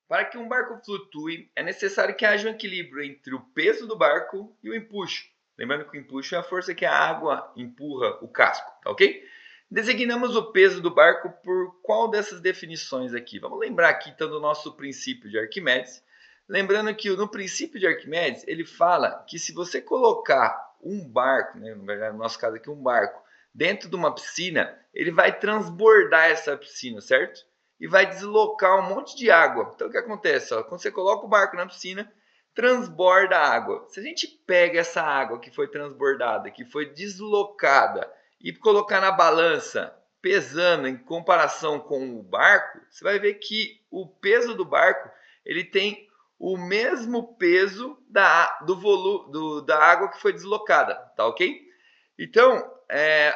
Para que um barco flutue, é necessário que haja um equilíbrio entre o peso do barco e o empuxo. Lembrando que o empuxo é a força que a água empurra o casco, tá ok? Designamos o peso do barco por qual dessas definições aqui? Vamos lembrar aqui então do nosso princípio de Arquimedes. Lembrando que no princípio de Arquimedes, ele fala que se você colocar um barco, né, no nosso caso aqui um barco, dentro de uma piscina, ele vai transbordar essa piscina, certo? E vai deslocar um monte de água. Então o que acontece? Ó, quando você coloca o barco na piscina, transborda a água. Se a gente pega essa água que foi transbordada, que foi deslocada, e colocar na balança, pesando em comparação com o barco, você vai ver que o peso do barco ele tem o mesmo peso do volume da água que foi deslocada, tá ok? Então,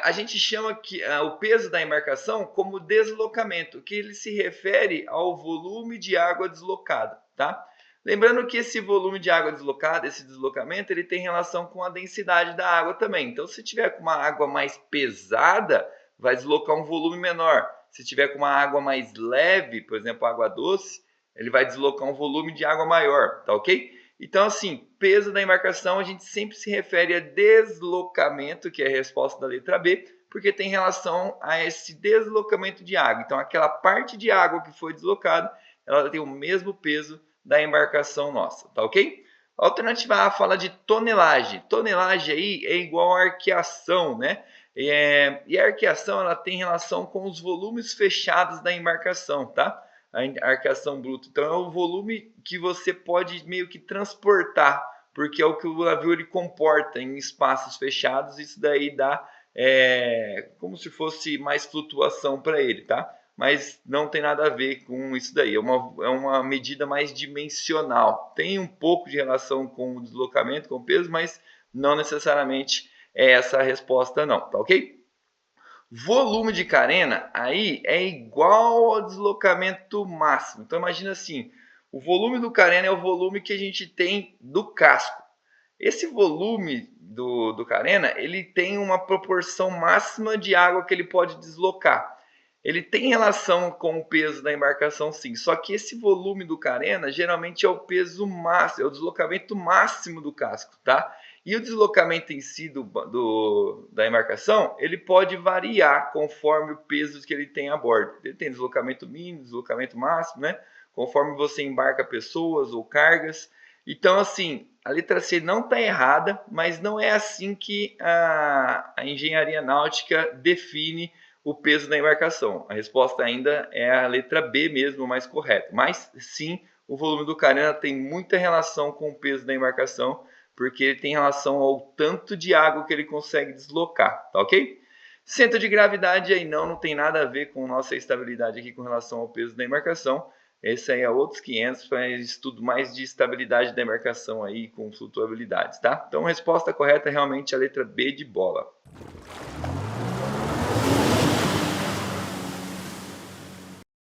a gente chama o peso da embarcação como deslocamento, que ele se refere ao volume de água deslocada, tá? Lembrando que esse volume de água deslocada, esse deslocamento, ele tem relação com a densidade da água também. Então, se tiver com uma água mais pesada, vai deslocar um volume menor. Se tiver com uma água mais leve, por exemplo, água doce, ele vai deslocar um volume de água maior, tá ok? Então, assim, peso da embarcação a gente sempre se refere a deslocamento, que é a resposta da letra B, porque tem relação a esse deslocamento de água. Então, aquela parte de água que foi deslocada, ela tem o mesmo peso da embarcação nossa, tá ok? A alternativa A fala de tonelagem. Tonelagem aí é igual a arqueação, né? E a arqueação ela tem relação com os volumes fechados da embarcação, tá? A arqueação bruta. Então é o volume que você pode meio que transportar, porque é o que o navio ele comporta em espaços fechados. Isso daí dá como se fosse mais flutuação para ele, tá? Mas não tem nada a ver com isso daí. É uma medida mais dimensional. Tem um pouco de relação com o deslocamento, com o peso, mas não necessariamente é essa a resposta não, tá ok? Volume de carena aí é igual ao deslocamento máximo. Então imagina assim, o volume do carena é o volume que a gente tem do casco. Esse volume do carena, ele tem uma proporção máxima de água que ele pode deslocar. Ele tem relação com o peso da embarcação, sim. Só que esse volume do carena geralmente é o peso máximo, é o deslocamento máximo do casco, tá? E o deslocamento em si da embarcação, ele pode variar conforme o peso que ele tem a bordo. Ele tem deslocamento mínimo, deslocamento máximo, né? Conforme você embarca pessoas ou cargas. Então, assim, a letra C não está errada, mas não é assim que a engenharia náutica define o peso da embarcação. A resposta ainda é a letra B mesmo, mais correta. Mas sim, o volume do carena tem muita relação com o peso da embarcação, porque ele tem relação ao tanto de água que ele consegue deslocar, tá ok? Centro de gravidade aí não tem nada a ver com nossa estabilidade aqui com relação ao peso da embarcação. Esse aí é outros 500, faz estudo mais de estabilidade da embarcação aí com flutuabilidades, tá? Então a resposta correta é realmente a letra B de bola.